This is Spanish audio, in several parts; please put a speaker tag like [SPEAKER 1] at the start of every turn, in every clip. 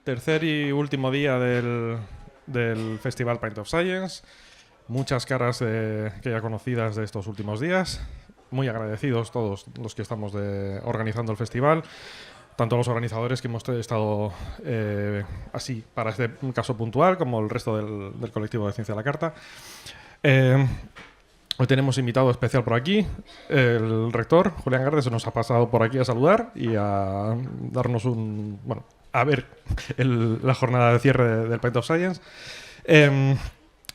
[SPEAKER 1] tercer y último día del Festival Pint of Science. Muchas caras que ya conocidas de estos últimos días. Muy agradecidos todos los que estamos organizando el festival. Tanto los organizadores que hemos estado así para este caso puntual, como el resto del colectivo de Ciencia a la Carta. Hoy tenemos invitado especial por aquí. El rector, Julián Garde, se nos ha pasado por aquí a saludar y a darnos a ver la jornada de cierre del Pint of Science.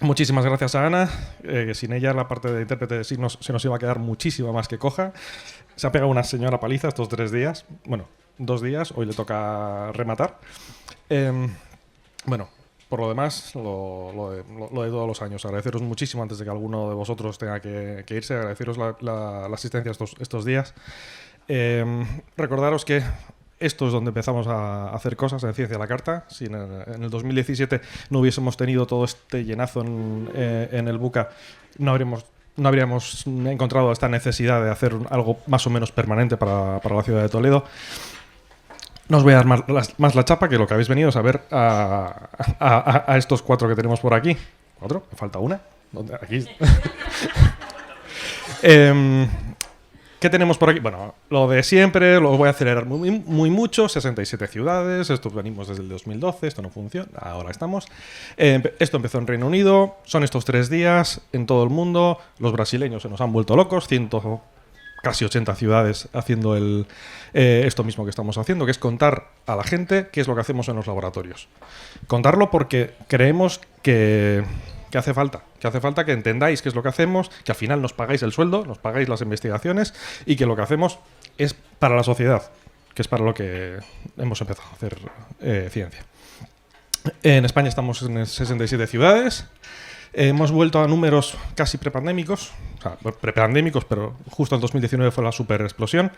[SPEAKER 1] Muchísimas gracias a Ana, que sin ella la parte de intérprete de signos se nos iba a quedar muchísimo más que coja. Se ha pegado una señora paliza estos 3 días. Bueno, 2 días, hoy le toca rematar. Por lo demás, lo de todos los años. Agradeceros muchísimo antes de que alguno de vosotros tenga que irse. Agradeceros la asistencia estos días. Recordaros que esto es donde empezamos a hacer cosas en Ciencia a la Carta. Si en el 2017 no hubiésemos tenido todo este llenazo en el BUCA, no habríamos encontrado esta necesidad de hacer algo más o menos permanente para la ciudad de Toledo. No os voy a dar más la chapa que lo que habéis venido a ver a estos 4 que tenemos por aquí. ¿4? Me falta una. ¿Dónde? Aquí. ¿Qué tenemos por aquí? Bueno, lo de siempre, lo voy a acelerar muy mucho. 67 ciudades, esto venimos desde el 2012, esto no funciona, ahora estamos. Esto empezó en Reino Unido, son estos 3 días en todo el mundo. Los brasileños se nos han vuelto locos, casi 80 ciudades haciendo esto mismo que estamos haciendo, que es contar a la gente qué es lo que hacemos en los laboratorios. Contarlo porque creemos que hace falta que entendáis qué es lo que hacemos, que al final nos pagáis el sueldo, nos pagáis las investigaciones y que lo que hacemos es para la sociedad, que es para lo que hemos empezado a hacer ciencia. En España estamos en 67 ciudades. Hemos vuelto a números casi prepandémicos, prepandémicos, pero justo en 2019 fue la super explosión.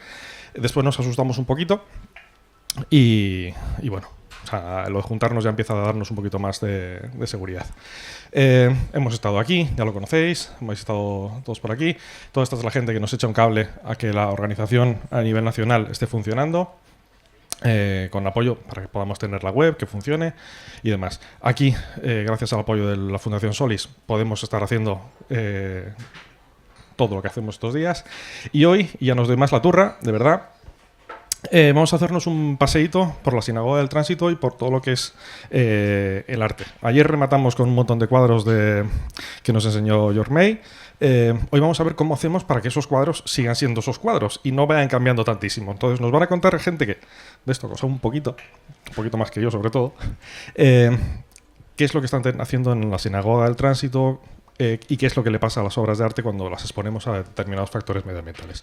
[SPEAKER 1] Después nos asustamos un poquito y bueno, lo de juntarnos ya empieza a darnos un poquito más de seguridad. Hemos estado aquí, ya lo conocéis, hemos estado todos por aquí. Toda esta es la gente que nos echa un cable a que la organización a nivel nacional esté funcionando. Con apoyo para que podamos tener la web, que funcione y demás. Aquí, gracias al apoyo de la Fundación Solis, podemos estar haciendo todo lo que hacemos estos días. Y hoy, ya nos doy más la turra, de verdad, vamos a hacernos un paseíto por la Sinagoga del Tránsito y por todo lo que es el arte. Ayer rematamos con un montón de cuadros que nos enseñó George May. Hoy vamos a ver cómo hacemos para que esos cuadros sigan siendo esos cuadros y no vayan cambiando tantísimo. Entonces nos van a contar gente que de esto cosa un poquito más que yo sobre todo, qué es lo que están haciendo en la Sinagoga del Tránsito y qué es lo que le pasa a las obras de arte cuando las exponemos a determinados factores medioambientales.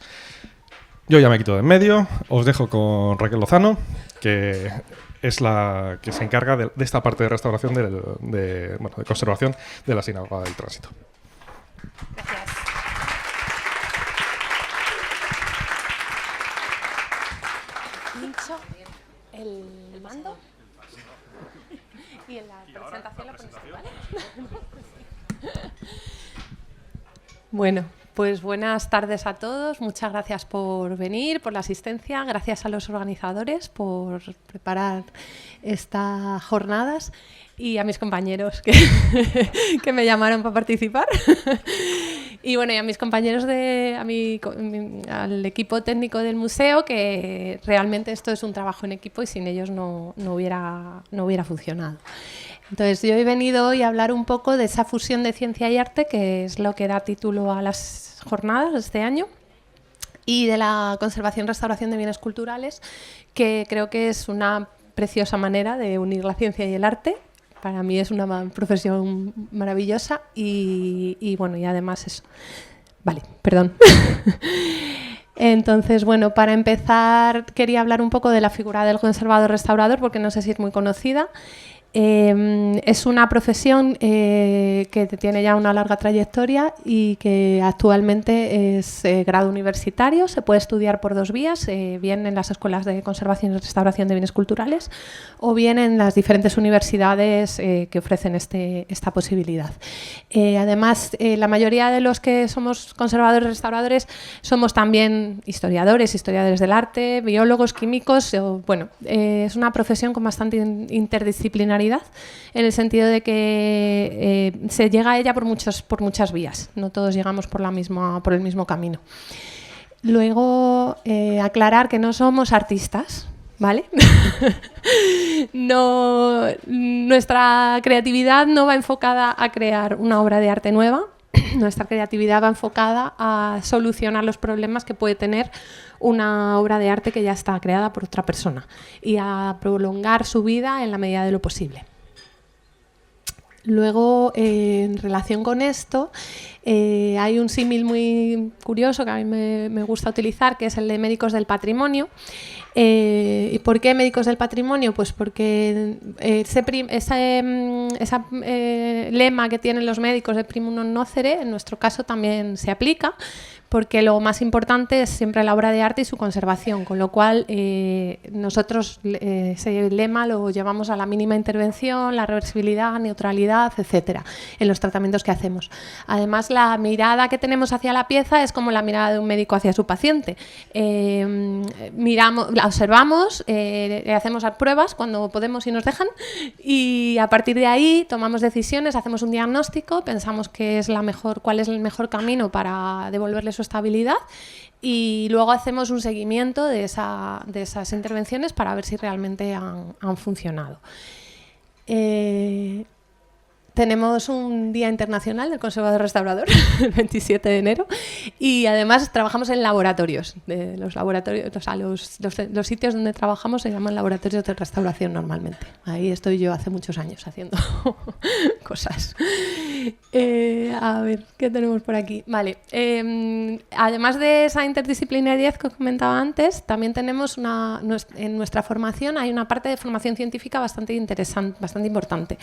[SPEAKER 1] Yo ya me quito de en medio, os dejo con Raquel Lozano, que es la que se encarga de esta parte de restauración, de conservación de la Sinagoga del Tránsito.
[SPEAKER 2] Gracias. Pincho el mando y en la presentación la pones tú, ¿vale? Bueno, pues buenas tardes a todos. Muchas gracias por venir, por la asistencia. Gracias a los organizadores por preparar estas jornadas y a mis compañeros que me llamaron para participar. Y bueno, y a mis compañeros al equipo técnico del museo, que realmente esto es un trabajo en equipo y sin ellos no hubiera funcionado. Entonces, yo he venido hoy a hablar un poco de esa fusión de ciencia y arte, que es lo que da título a las jornadas de este año, y de la conservación y restauración de bienes culturales, que creo que es una preciosa manera de unir la ciencia y el arte. Para mí es una profesión maravillosa y bueno, y además eso. Vale, perdón. Entonces, bueno, para empezar quería hablar un poco de la figura del conservador-restaurador, porque no sé si es muy conocida. Es una profesión que tiene ya una larga trayectoria y que actualmente es grado universitario. Se puede estudiar por 2 vías, bien en las escuelas de conservación y restauración de bienes culturales o bien en las diferentes universidades que ofrecen esta posibilidad. Además, la mayoría de los que somos conservadores y restauradores somos también historiadores del arte, biólogos, químicos. Es una profesión con bastante interdisciplinaridad, en el sentido de que se llega a ella por muchas vías, no todos llegamos por el mismo camino. Luego, aclarar que no somos artistas, ¿vale? Nuestra creatividad no va enfocada a crear una obra de arte nueva. Nuestra creatividad va enfocada a solucionar los problemas que puede tener una obra de arte que ya está creada por otra persona y a prolongar su vida en la medida de lo posible. Luego, en relación con esto, hay un símil muy curioso que a mí me gusta utilizar, que es el de médicos del patrimonio. ¿Y por qué médicos del patrimonio? Pues porque ese lema que tienen los médicos de primum non nocere, en nuestro caso también se aplica, porque lo más importante es siempre la obra de arte y su conservación, con lo cual nosotros ese lema lo llevamos a la mínima intervención, la reversibilidad, neutralidad, etcétera, en los tratamientos que hacemos. Además, la mirada que tenemos hacia la pieza es como la mirada de un médico hacia su paciente. La observamos, le hacemos pruebas cuando podemos y nos dejan, y a partir de ahí tomamos decisiones, hacemos un diagnóstico, pensamos cuál es el mejor camino para devolverle su estabilidad, y luego hacemos un seguimiento de esas intervenciones para ver si realmente han funcionado. Tenemos un Día Internacional del Conservador Restaurador, el 27 de enero, y además trabajamos en laboratorios. Los sitios donde trabajamos se llaman laboratorios de restauración normalmente. Ahí estoy yo hace muchos años haciendo cosas. A ver, ¿qué tenemos por aquí? Vale. Además de esa interdisciplinariedad que os comentaba antes, también tenemos en nuestra formación hay una parte de formación científica bastante interesante, bastante importante.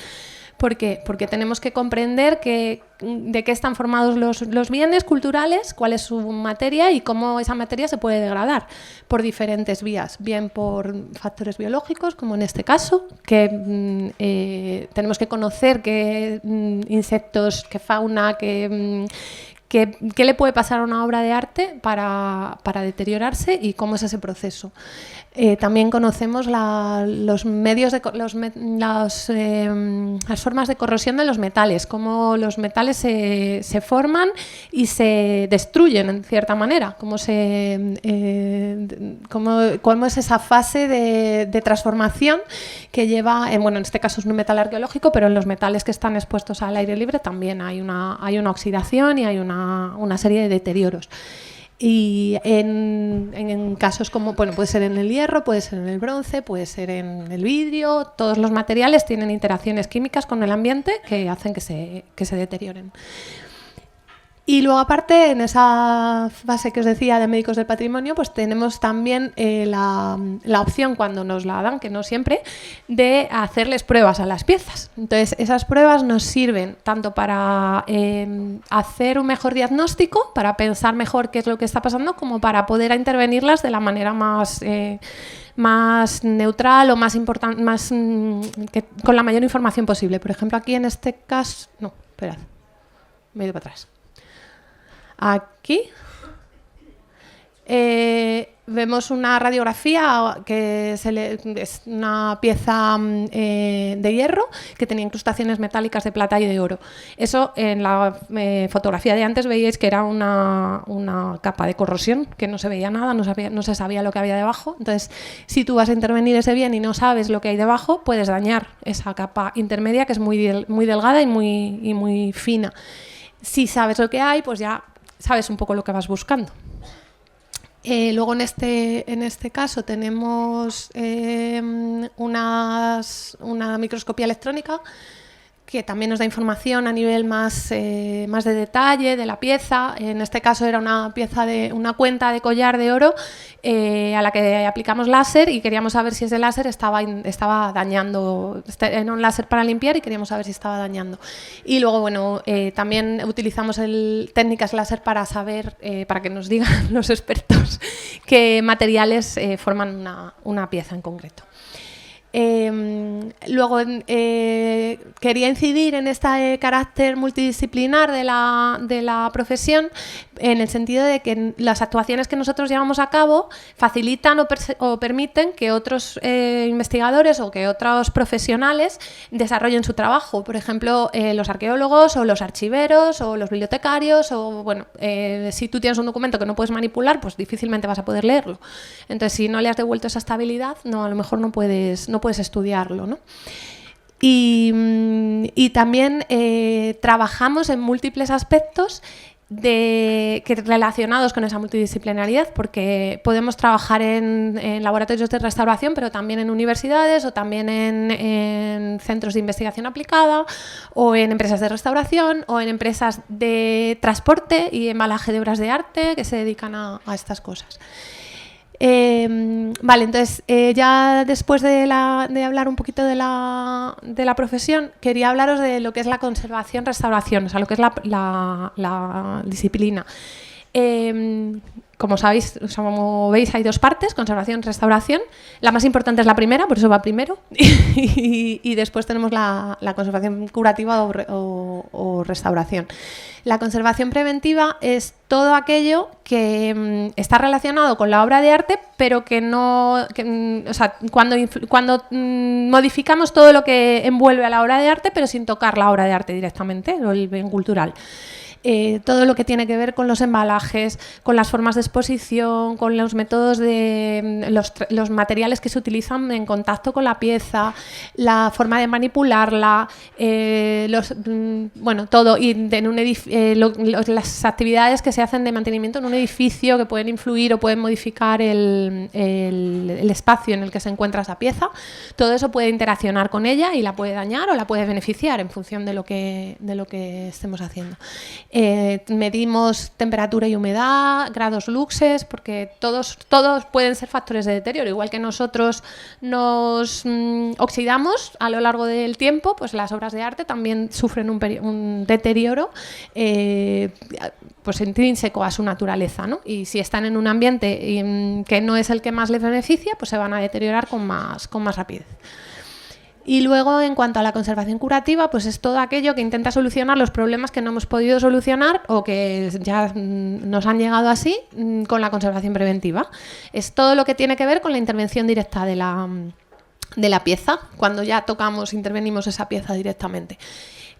[SPEAKER 2] ¿Por qué? Porque tenemos que comprender de qué están formados los bienes culturales, cuál es su materia y cómo esa materia se puede degradar por diferentes vías, bien por factores biológicos, como en este caso, que tenemos que conocer qué insectos, qué fauna, qué le puede pasar a una obra de arte para deteriorarse y cómo es ese proceso. También conocemos las formas de corrosión de los metales, cómo los metales se forman y se destruyen en cierta manera, cómo es esa fase de transformación que lleva, en este caso es un metal arqueológico, pero en los metales que están expuestos al aire libre también hay una oxidación y hay una serie de deterioros. Y en casos como, puede ser en el hierro, puede ser en el bronce, puede ser en el vidrio, todos los materiales tienen interacciones químicas con el ambiente que hacen que se deterioren. Y luego, aparte, en esa fase que os decía de médicos del patrimonio, pues tenemos también la opción, cuando nos la dan, que no siempre, de hacerles pruebas a las piezas. Entonces, esas pruebas nos sirven tanto para hacer un mejor diagnóstico, para pensar mejor qué es lo que está pasando, como para poder intervenirlas de la manera más neutral o más importante, con la mayor información posible. Por ejemplo, aquí en este caso... No, esperad, me he ido para atrás. Aquí vemos una radiografía que es una pieza de hierro que tenía incrustaciones metálicas de plata y de oro. Eso en la fotografía de antes veíais que era una capa de corrosión, que no se veía nada, no se sabía lo que había debajo. Entonces, si tú vas a intervenir ese bien y no sabes lo que hay debajo, puedes dañar esa capa intermedia, que es muy delgada y muy fina. Si sabes lo que hay, pues ya sabes un poco lo que vas buscando. Luego en este caso tenemos una microscopía electrónica que también nos da información a nivel más de detalle de la pieza. En este caso era una cuenta de collar de oro a la que aplicamos láser y queríamos saber si ese láser estaba dañando. Era un láser para limpiar y queríamos saber si estaba dañando. Y luego, bueno, también utilizamos técnicas láser para saber, para que nos digan los expertos qué materiales forman una pieza en concreto. Luego quería incidir en este carácter multidisciplinar de la profesión, en el sentido de que las actuaciones que nosotros llevamos a cabo facilitan o permiten que otros investigadores o que otros profesionales desarrollen su trabajo. Por ejemplo, los arqueólogos o los archiveros o los bibliotecarios, o bueno, si tú tienes un documento que no puedes manipular, pues difícilmente vas a poder leerlo. Entonces, si no le has devuelto esa estabilidad, a lo mejor no puedes estudiarlo, ¿no? Y también trabajamos en múltiples aspectos relacionados con esa multidisciplinaridad, porque podemos trabajar en laboratorios de restauración, pero también en universidades, o también en centros de investigación aplicada, o en empresas de restauración, o en empresas de transporte y embalaje de obras de arte que se dedican a estas cosas. Vale, entonces ya después de hablar un poquito de la profesión, quería hablaros de lo que es la conservación-restauración, o sea, lo que es la disciplina. Como sabéis, como veis, hay dos partes, conservación y restauración. La más importante es la primera, por eso va primero, y después tenemos la conservación curativa o restauración. La conservación preventiva es todo aquello que está relacionado con la obra de arte, pero que no... o sea, cuando modificamos todo lo que envuelve a la obra de arte, pero sin tocar la obra de arte directamente, o el bien cultural. Todo lo que tiene que ver con los embalajes, con las formas de exposición, con los métodos los materiales que se utilizan en contacto con la pieza, la forma de manipularla, bueno, todo, y las actividades que se hacen de mantenimiento en un edificio que pueden influir o pueden modificar el espacio en el que se encuentra esa pieza. Todo eso puede interaccionar con ella y la puede dañar o la puede beneficiar en función de lo que estemos haciendo. Medimos temperatura y humedad, grados luxes, porque todos pueden ser factores de deterioro. Igual que nosotros nos oxidamos a lo largo del tiempo, pues las obras de arte también sufren un deterioro pues intrínseco a su naturaleza, ¿no? Y si están en un ambiente que no es el que más les beneficia, pues se van a deteriorar con más rapidez. Y luego, en cuanto a la conservación curativa, pues es todo aquello que intenta solucionar los problemas que no hemos podido solucionar o que ya nos han llegado así con la conservación preventiva. Es todo lo que tiene que ver con la intervención directa de la pieza, cuando ya intervenimos esa pieza directamente.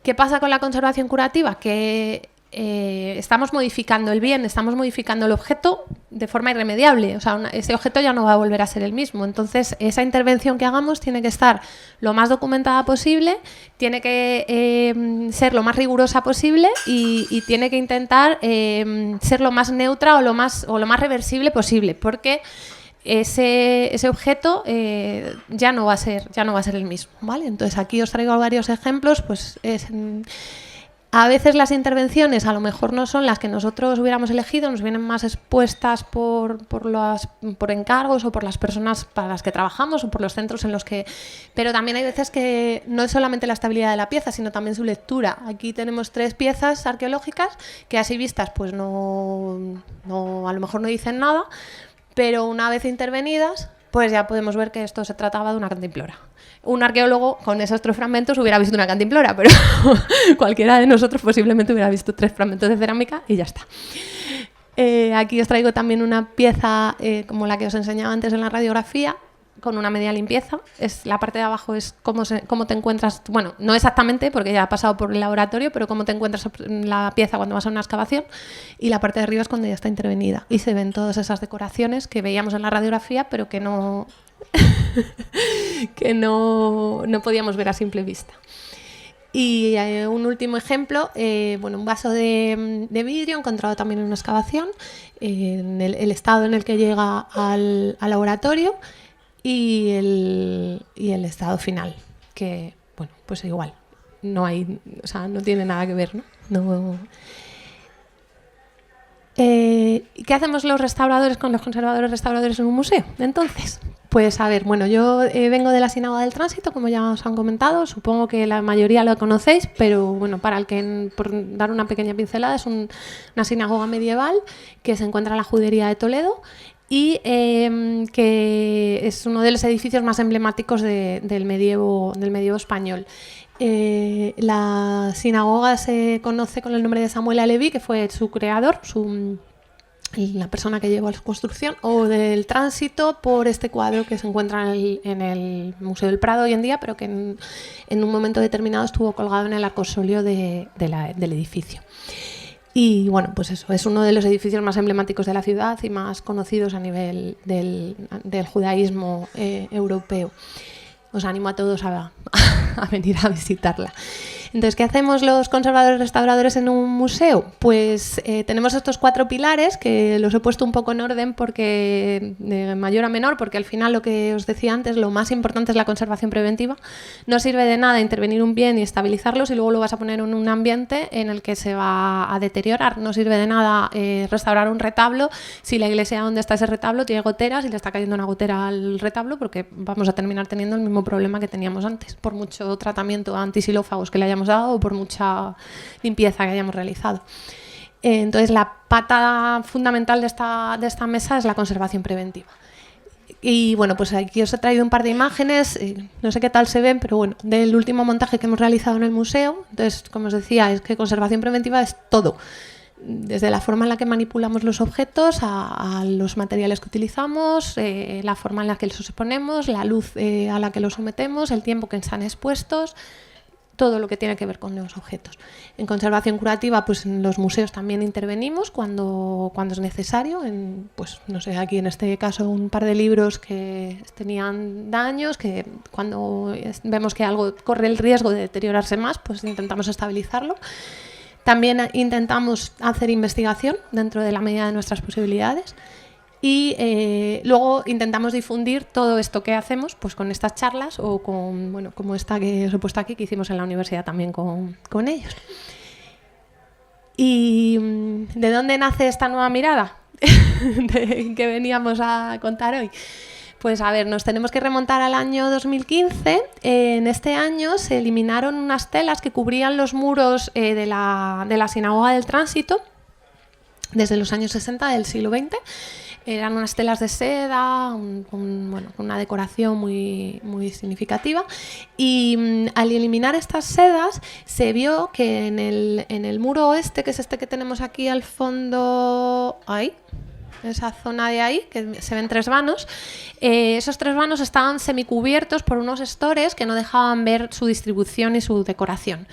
[SPEAKER 2] ¿Qué pasa con la conservación curativa? Que estamos modificando el bien, estamos modificando el objeto de forma irremediable, o sea, ese objeto ya no va a volver a ser el mismo. Entonces, esa intervención que hagamos tiene que estar lo más documentada posible, tiene que ser lo más rigurosa posible y tiene que intentar ser lo más neutra o lo más reversible posible, porque ese objeto ya no va a ser el mismo, ¿vale? Entonces, aquí os traigo varios ejemplos, pues a veces las intervenciones a lo mejor no son las que nosotros hubiéramos elegido, nos vienen más expuestas por encargos o por las personas para las que trabajamos o por los centros en los que... Pero también hay veces que no es solamente la estabilidad de la pieza, sino también su lectura. Aquí tenemos 3 piezas arqueológicas que así vistas pues no a lo mejor no dicen nada, pero una vez intervenidas pues ya podemos ver que esto se trataba de una cantimplora. Un arqueólogo con esos 3 fragmentos hubiera visto una cantimplora, pero cualquiera de nosotros posiblemente hubiera visto 3 fragmentos de cerámica y ya está. Aquí os traigo también una pieza como la que os enseñaba antes en la radiografía, con una media limpieza. La parte de abajo es cómo te encuentras, bueno, no exactamente porque ya ha pasado por el laboratorio, pero cómo te encuentras la pieza cuando vas a una excavación, y la parte de arriba es cuando ya está intervenida y se ven todas esas decoraciones que veíamos en la radiografía pero que no podíamos ver a simple vista. Y un último ejemplo, un vaso de vidrio encontrado también en una excavación, en el estado en el que llega al laboratorio y el estado final, que, bueno, pues igual, no hay, o sea, no tiene nada que ver, ¿no? No. ¿Qué hacemos los restauradores con los conservadores restauradores en un museo? Entonces, pues a ver, bueno, yo vengo de la Sinagoga del Tránsito, como ya os han comentado, supongo que la mayoría lo conocéis, pero bueno, por dar una pequeña pincelada, es una sinagoga medieval que se encuentra en la Judería de Toledo y que es uno de los edificios más emblemáticos del medievo español. La sinagoga se conoce con el nombre de Samuel Alevi, que fue su creador, la persona que llevó a su construcción, o del Tránsito, por este cuadro que se encuentra en el Museo del Prado hoy en día, pero que en un momento determinado estuvo colgado en el arcosolio del edificio. Y bueno, pues eso, es uno de los edificios más emblemáticos de la ciudad y más conocidos a nivel del judaísmo europeo. Os animo a todos a venir a visitarla. Entonces, ¿qué hacemos los conservadores restauradores en un museo? Pues tenemos estos 4 pilares que los he puesto un poco en orden porque de mayor a menor, porque al final lo que os decía antes, lo más importante es la conservación preventiva. No sirve de nada intervenir un bien y estabilizarlo si luego lo vas a poner en un ambiente en el que se va a deteriorar. No sirve de nada restaurar un retablo si la iglesia donde está ese retablo tiene goteras y le está cayendo una gotera al retablo, porque vamos a terminar teniendo el mismo problema que teníamos antes, por mucho tratamiento antisilófagos que le hayamos dado o por mucha limpieza que hayamos realizado. Entonces, la pata fundamental de esta mesa es la conservación preventiva. Y bueno, pues aquí os he traído un par de imágenes, no sé qué tal se ven, pero bueno, del último montaje que hemos realizado en el museo. Entonces, como os decía, es que conservación preventiva es todo, desde la forma en la que manipulamos los objetos a los materiales que utilizamos, la forma en la que los exponemos, la luz a la que los sometemos, el tiempo que están expuestos, todo lo que tiene que ver con los objetos. En conservación curativa, pues en los museos también intervenimos cuando es necesario. Pues no sé, aquí en este caso un par de libros que tenían daños, que cuando vemos que algo corre el riesgo de deteriorarse más, pues intentamos estabilizarlo. También intentamos hacer investigación dentro de la medida de nuestras posibilidades. Y luego intentamos difundir todo esto que hacemos pues con estas charlas o con, bueno, como esta que os he puesto aquí, que hicimos en la universidad también con ellos. ¿Y de dónde nace esta nueva mirada que veníamos a contar hoy? Pues a ver, nos tenemos que remontar al año 2015. En este año se eliminaron unas telas que cubrían los muros de la Sinagoga del Tránsito desde los años 60 del siglo XX. Eran unas telas de seda, con una decoración muy, muy significativa. Y al eliminar estas sedas, se vio que en el muro oeste, que es este que tenemos aquí al fondo, ahí, esa zona de ahí, que se ven 3 vanos, esos 3 vanos estaban semicubiertos por unos estores que no dejaban ver su distribución y su decoración.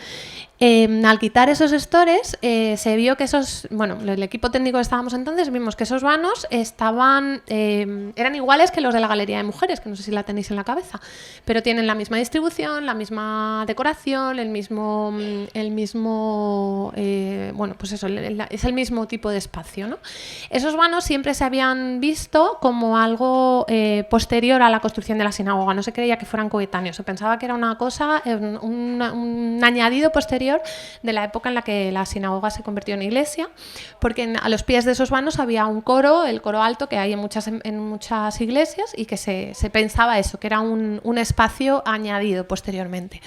[SPEAKER 2] Al quitar esos estores, se vio que el equipo técnico que estábamos entonces, vimos que esos vanos eran iguales que los de la Galería de Mujeres, que no sé si la tenéis en la cabeza, pero tienen la misma distribución, la misma decoración, es el mismo tipo de espacio, ¿no? Esos vanos siempre se habían visto como algo posterior a la construcción de la sinagoga, no se creía que fueran coetáneos, se pensaba que era una cosa, un añadido posterior de la época en la que la sinagoga se convirtió en iglesia, porque a los pies de esos vanos había un coro, el coro alto que hay en muchas iglesias, y que se pensaba eso, que era un espacio añadido posteriormente.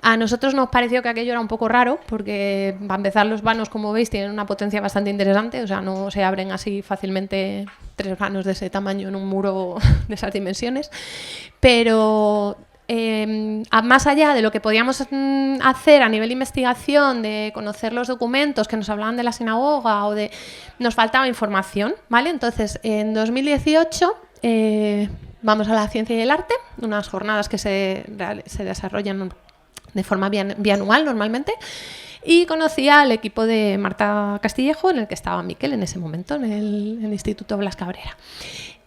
[SPEAKER 2] A nosotros nos pareció que aquello era un poco raro, porque para empezar los vanos, como veis, tienen una potencia bastante interesante, o sea, no se abren así fácilmente 3 vanos de ese tamaño en un muro de esas dimensiones, pero más allá de lo que podíamos hacer a nivel de investigación, de conocer los documentos que nos hablaban de la sinagoga nos faltaba información, ¿vale? Entonces, en 2018 vamos a la ciencia y el arte, unas jornadas que se desarrollan de forma bianual normalmente, y conocí al equipo de Marta Castillejo, en el que estaba Miquel en ese momento, en el Instituto Blas Cabrera.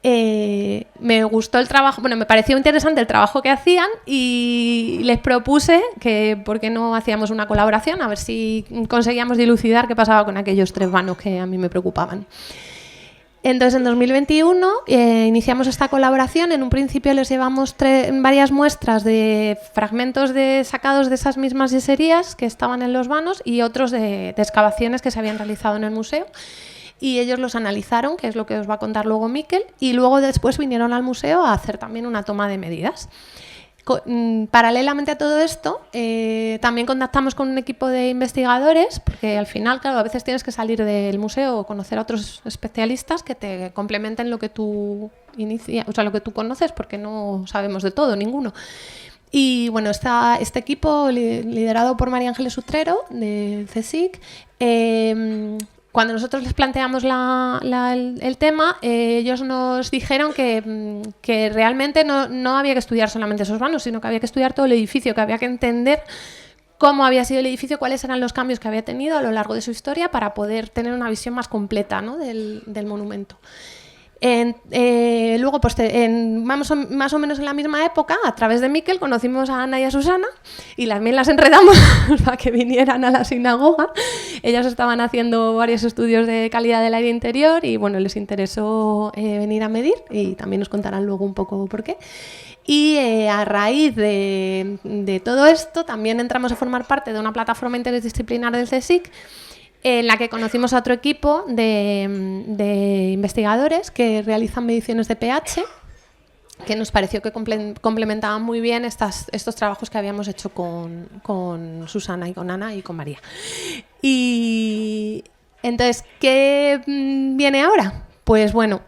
[SPEAKER 2] Me gustó el trabajo, me pareció interesante el trabajo que hacían, y les propuse que por qué no hacíamos una colaboración, a ver si conseguíamos dilucidar qué pasaba con aquellos 3 vanos que a mí me preocupaban. Entonces, en 2021 iniciamos esta colaboración. En un principio les llevamos varias muestras de fragmentos sacados de esas mismas yeserías que estaban en los vanos y otros de excavaciones que se habían realizado en el museo. Y ellos los analizaron, que es lo que os va a contar luego Miquel, y luego después vinieron al museo a hacer también una toma de medidas. Paralelamente a todo esto, también contactamos con un equipo de investigadores, porque al final, claro, a veces tienes que salir del museo o conocer a otros especialistas que te complementen lo que tú lo que tú conoces, porque no sabemos de todo, ninguno. Y bueno, este equipo liderado por María Ángeles Utrero, del CSIC, cuando nosotros les planteamos el tema, ellos nos dijeron que realmente no había que estudiar solamente esos vanos, sino que había que estudiar todo el edificio, que había que entender cómo había sido el edificio, cuáles eran los cambios que había tenido a lo largo de su historia para poder tener una visión más completa, ¿no?, del monumento. Luego, pues, más o menos en la misma época, a través de Miquel, conocimos a Ana y a Susana y también las enredamos para que vinieran a la sinagoga. Ellas estaban haciendo varios estudios de calidad del aire interior y bueno, les interesó venir a medir y también nos contarán luego un poco por qué. Y a raíz de todo esto también entramos a formar parte de una plataforma interdisciplinar del CSIC en la que conocimos a otro equipo de investigadores que realizan mediciones de pH, que nos pareció que complementaban muy bien estos trabajos que habíamos hecho con Susana y con Ana y con María. Y entonces, ¿qué viene ahora? Pues bueno,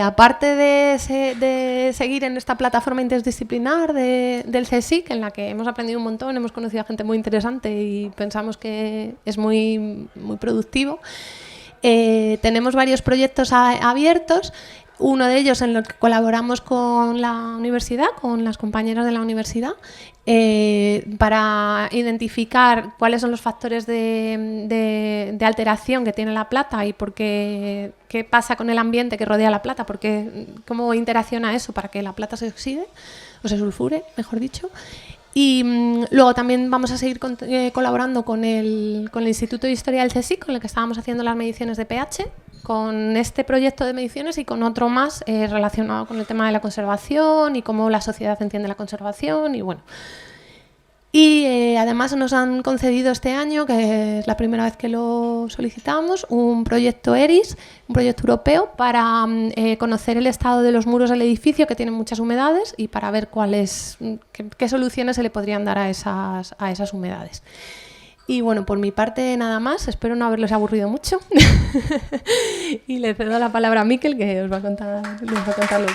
[SPEAKER 2] aparte de seguir en esta plataforma interdisciplinar del CSIC, en la que hemos aprendido un montón, hemos conocido a gente muy interesante y pensamos que es muy, muy productivo, tenemos varios proyectos abiertos. Uno de ellos en el que colaboramos con la universidad, con las compañeras de la universidad, para identificar cuáles son los factores de alteración que tiene la plata y qué pasa con el ambiente que rodea la plata, cómo interacciona eso para que la plata se oxide o se sulfure, mejor dicho. Y luego también vamos a seguir colaborando con el Instituto de Historia del CSIC, con el que estábamos haciendo las mediciones de pH, con este proyecto de mediciones y con otro más relacionado con el tema de la conservación y cómo la sociedad entiende la conservación y bueno. Y además nos han concedido este año, que es la primera vez que lo solicitamos, un proyecto ERIS, un proyecto europeo para conocer el estado de los muros del edificio, que tienen muchas humedades, y para ver qué soluciones se le podrían dar a esas humedades. Y bueno, por mi parte nada más, espero no haberles aburrido mucho. Y le cedo la palabra a Miquel, que os va a contar lo que...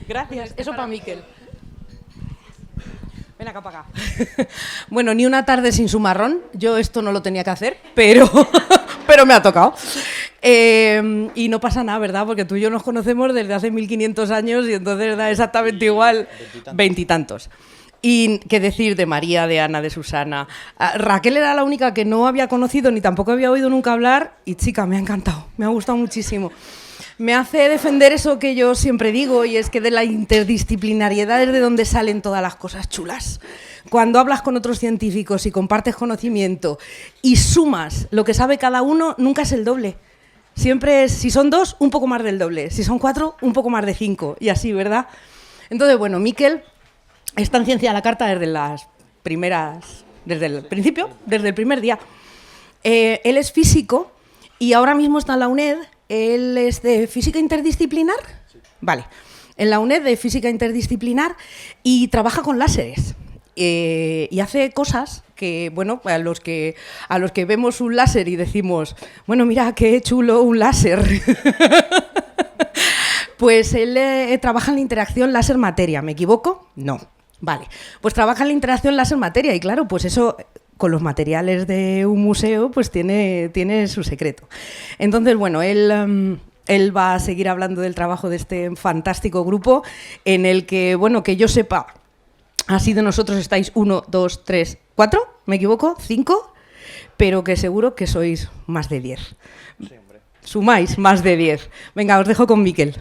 [SPEAKER 3] Gracias, eso para Miquel. Ven acá para acá. Bueno, ni una tarde sin su marrón. Yo esto no lo tenía que hacer, pero me ha tocado. Y no pasa nada, ¿verdad? Porque tú y yo nos conocemos desde hace 1500 años y entonces da exactamente igual, veintitantos. Y qué decir de María, de Ana, de Susana. Raquel era la única que no había conocido ni tampoco había oído nunca hablar y chica, me ha encantado, me ha gustado muchísimo. Me hace defender eso que yo siempre digo, y es que de la interdisciplinariedad es de donde salen todas las cosas chulas. Cuando hablas con otros científicos y compartes conocimiento y sumas lo que sabe cada uno, nunca es el doble. Siempre es, si son 2, un poco más del doble. Si son 4, un poco más de 5. Y así, ¿verdad? Entonces, bueno, Miquel está en Ciencia a la Carta desde el principio, desde el primer día. Él es físico y ahora mismo está en la UNED. ¿Él es de física interdisciplinar? Sí. Vale. En la UNED de física interdisciplinar y trabaja con láseres. Y hace cosas que, bueno, a los que vemos un láser y decimos, bueno, mira, qué chulo un láser. Pues él trabaja en la interacción láser-materia. ¿Me equivoco? No. Vale. Pues trabaja en la interacción láser-materia y claro, pues eso... con los materiales de un museo, pues tiene su secreto. Entonces, bueno, él va a seguir hablando del trabajo de este fantástico grupo, en el que, bueno, que yo sepa, así de nosotros estáis 1, 2, 3, 4, ¿me equivoco? 5, pero que seguro que sois más de 10. Sí, hombre. Sumáis más de 10. Venga, os dejo con Miquel.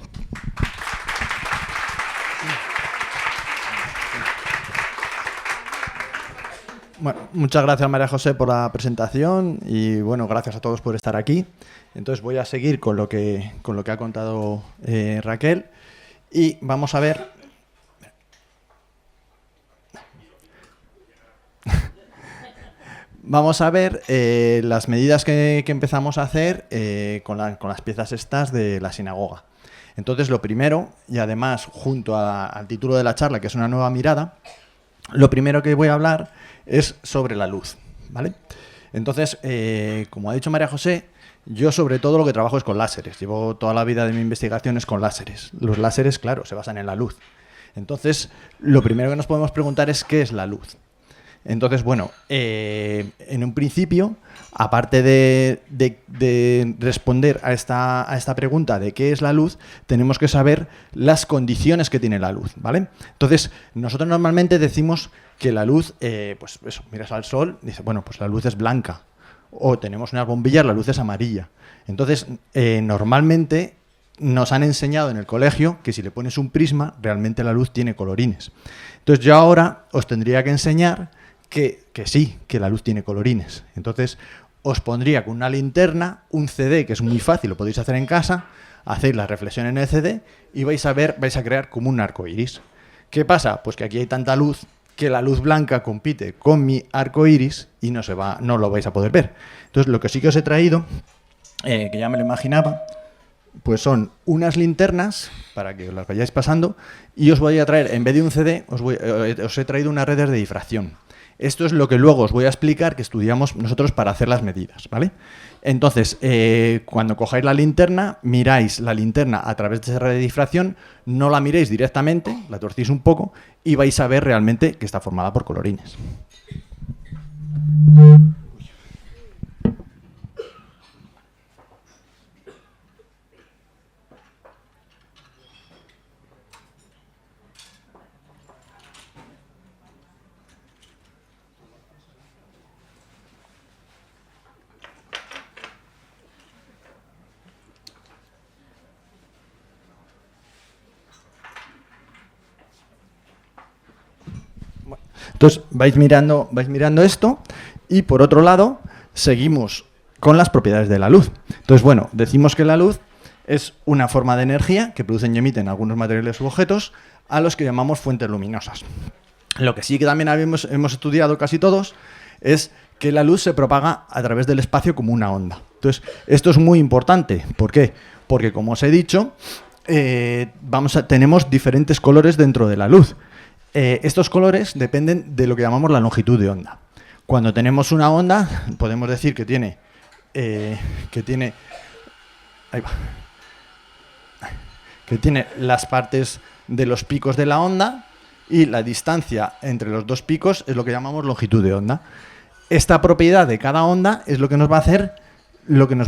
[SPEAKER 4] Bueno, muchas gracias María José por la presentación y bueno, gracias a todos por estar aquí. Entonces voy a seguir con lo que ha contado Raquel y vamos a ver. Vamos a ver las medidas que empezamos a hacer con las piezas estas de la sinagoga. Entonces, lo primero, y además junto al título de la charla, que es una nueva mirada, lo primero que voy a hablar es sobre la luz, ¿vale? Entonces, como ha dicho María José, yo sobre todo lo que trabajo es con láseres. Llevo toda la vida de mi investigación es con láseres. Los láseres, claro, se basan en la luz. Entonces, lo primero que nos podemos preguntar es ¿qué es la luz? Entonces, bueno, en un principio, aparte de responder a esta pregunta de qué es la luz, tenemos que saber las condiciones que tiene la luz, ¿vale? Entonces, nosotros normalmente decimos que la luz, pues eso, miras al sol, dices, bueno, pues la luz es blanca. O tenemos unas bombillas, la luz es amarilla. Entonces, normalmente nos han enseñado en el colegio que si le pones un prisma, realmente la luz tiene colorines. Entonces, yo ahora os tendría que enseñar que sí, que la luz tiene colorines. Entonces, os pondría con una linterna, un CD, que es muy fácil, lo podéis hacer en casa, hacéis la reflexión en el CD y vais a crear como un arco iris. ¿Qué pasa? Pues que aquí hay tanta luz que la luz blanca compite con mi arco iris y no lo vais a poder ver. Entonces, lo que sí que os he traído, que ya me lo imaginaba, pues son unas linternas, para que os las vayáis pasando, y os voy a traer, en vez de un CD, os he traído unas redes de difracción. Esto es lo que luego os voy a explicar que estudiamos nosotros para hacer las medidas, ¿vale? Entonces, cuando cojáis la linterna, miráis la linterna a través de esa red de difracción, no la miréis directamente, la torcís un poco y vais a ver realmente que está formada por colorines. Entonces, vais mirando esto y, por otro lado, seguimos con las propiedades de la luz. Entonces, bueno, decimos que la luz es una forma de energía que producen y emiten algunos materiales u objetos a los que llamamos fuentes luminosas. Lo que sí que también hemos estudiado casi todos es que la luz se propaga a través del espacio como una onda. Entonces, esto es muy importante. ¿Por qué? Porque, como os he dicho, tenemos diferentes colores dentro de la luz. Estos colores dependen de lo que llamamos la longitud de onda. Cuando tenemos una onda, podemos decir que tiene las partes de los picos de la onda y la distancia entre los dos picos es lo que llamamos longitud de onda. Esta propiedad de cada onda es lo que nos va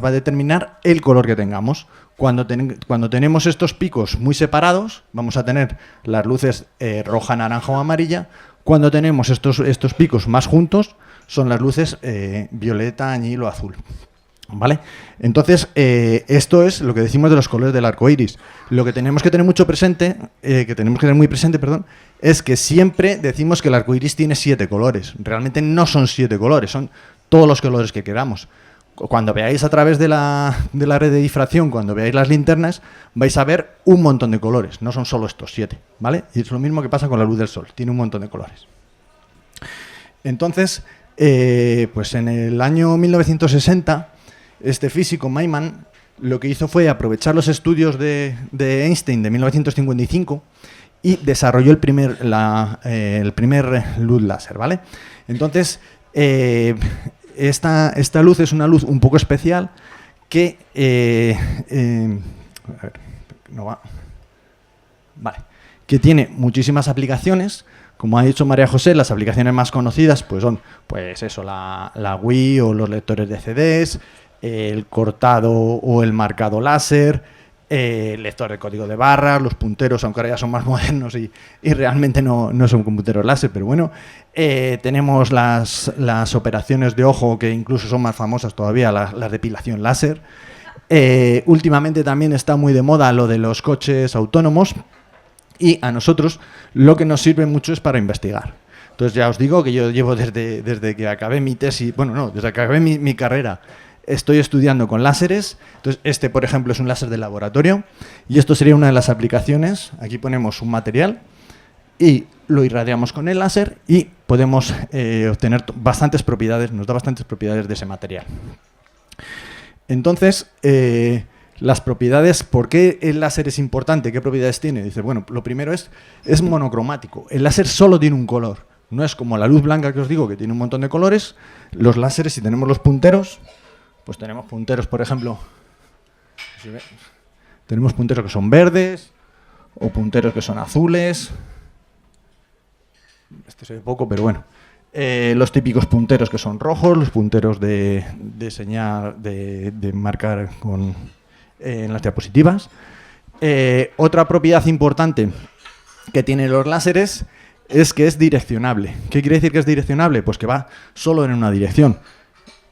[SPEAKER 4] a determinar el color que tengamos. Cuando tenemos estos picos muy separados, vamos a tener las luces roja, naranja o amarilla. Cuando tenemos estos picos más juntos, son las luces violeta, añil o azul. ¿Vale? Entonces, esto es lo que decimos de los colores del arco iris. Lo que tenemos que tener muy presente, es que siempre decimos que el arco iris tiene 7 colores. Realmente no son 7 colores, son todos los colores que queramos. Cuando veáis a través de la red de difracción, cuando veáis las linternas, vais a ver un montón de colores. No son solo estos 7, ¿vale? Y es lo mismo que pasa con la luz del sol. Tiene un montón de colores. Entonces, pues en el año 1960, este físico, Maimon, lo que hizo fue aprovechar los estudios de Einstein de 1955 y desarrolló el primer luz láser, ¿vale? Entonces, esta luz es una luz un poco especial que que tiene muchísimas aplicaciones. Como ha dicho María José, las aplicaciones más conocidas pues son la Wii o los lectores de CDs, el cortado o el marcado láser, el lector de código de barras, los punteros, aunque ahora ya son más modernos y realmente no son punteros láser, pero bueno, tenemos las operaciones de ojo que incluso son más famosas todavía, la depilación láser. Últimamente también está muy de moda lo de los coches autónomos y a nosotros lo que nos sirve mucho es para investigar. Entonces ya os digo que yo llevo desde que acabé mi tesis, bueno, no, desde que acabé mi carrera, estoy estudiando con láseres. Entonces este, por ejemplo, es un láser de laboratorio y esto sería una de las aplicaciones. Aquí ponemos un material y lo irradiamos con el láser y podemos obtener bastantes propiedades, nos da bastantes propiedades de ese material. Entonces, las propiedades, ¿por qué el láser es importante? ¿Qué propiedades tiene? Dice, bueno, lo primero es monocromático. El láser solo tiene un color. No es como la luz blanca que os digo, que tiene un montón de colores. Los láseres, si tenemos los punteros, pues tenemos punteros, por ejemplo, tenemos punteros que son verdes o punteros que son azules. Este se ve poco, pero bueno. Los típicos punteros que son rojos, los punteros de señal, de marcar en las diapositivas. Otra propiedad importante que tienen los láseres es que es direccionable. ¿Qué quiere decir que es direccionable? Pues que va solo en una dirección.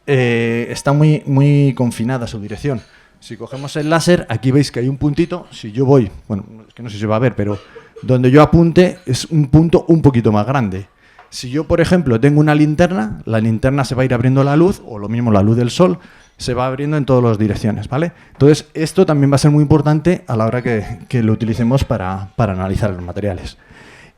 [SPEAKER 4] Está muy confinada su dirección. Si cogemos el láser, aquí veis que hay un puntito. Si yo voy, bueno, es que no sé si se va a ver, pero donde yo apunte es un punto un poquito más grande. Si yo, por ejemplo, tengo una linterna, la linterna se va a ir abriendo la luz, o lo mismo la luz del sol, se va abriendo en todas las direcciones, ¿vale? Entonces, esto también va a ser muy importante a la hora que lo utilicemos para analizar los materiales.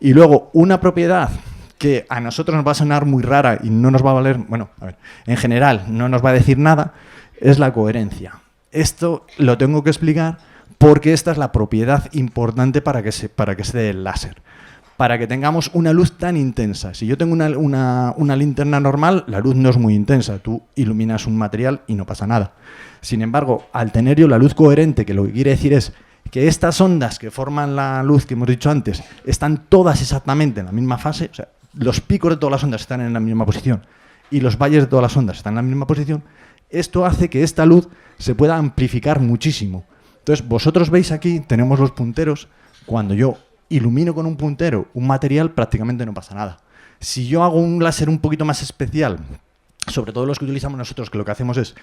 [SPEAKER 4] Y luego, una propiedad que a nosotros nos va a sonar muy rara y no nos va a valer, bueno, a ver, en general no nos va a decir nada, es la coherencia. Esto lo tengo que explicar porque esta es la propiedad importante para que se dé el láser. Para que tengamos una luz tan intensa. Si yo tengo una linterna normal, la luz no es muy intensa. Tú iluminas un material y no pasa nada. Sin embargo, al tener yo la luz coherente, que lo que quiere decir es que estas ondas que forman la luz que hemos dicho antes, están todas exactamente en la misma fase, o sea, los picos de todas las ondas están en la misma posición y los valles de todas las ondas están en la misma posición, esto hace que esta luz se pueda amplificar muchísimo. Entonces, vosotros veis aquí, tenemos los punteros. Cuando yo ilumino con un puntero un material, prácticamente no pasa nada. Si yo hago un láser un poquito más especial, sobre todo los que utilizamos nosotros, que lo que hacemos es,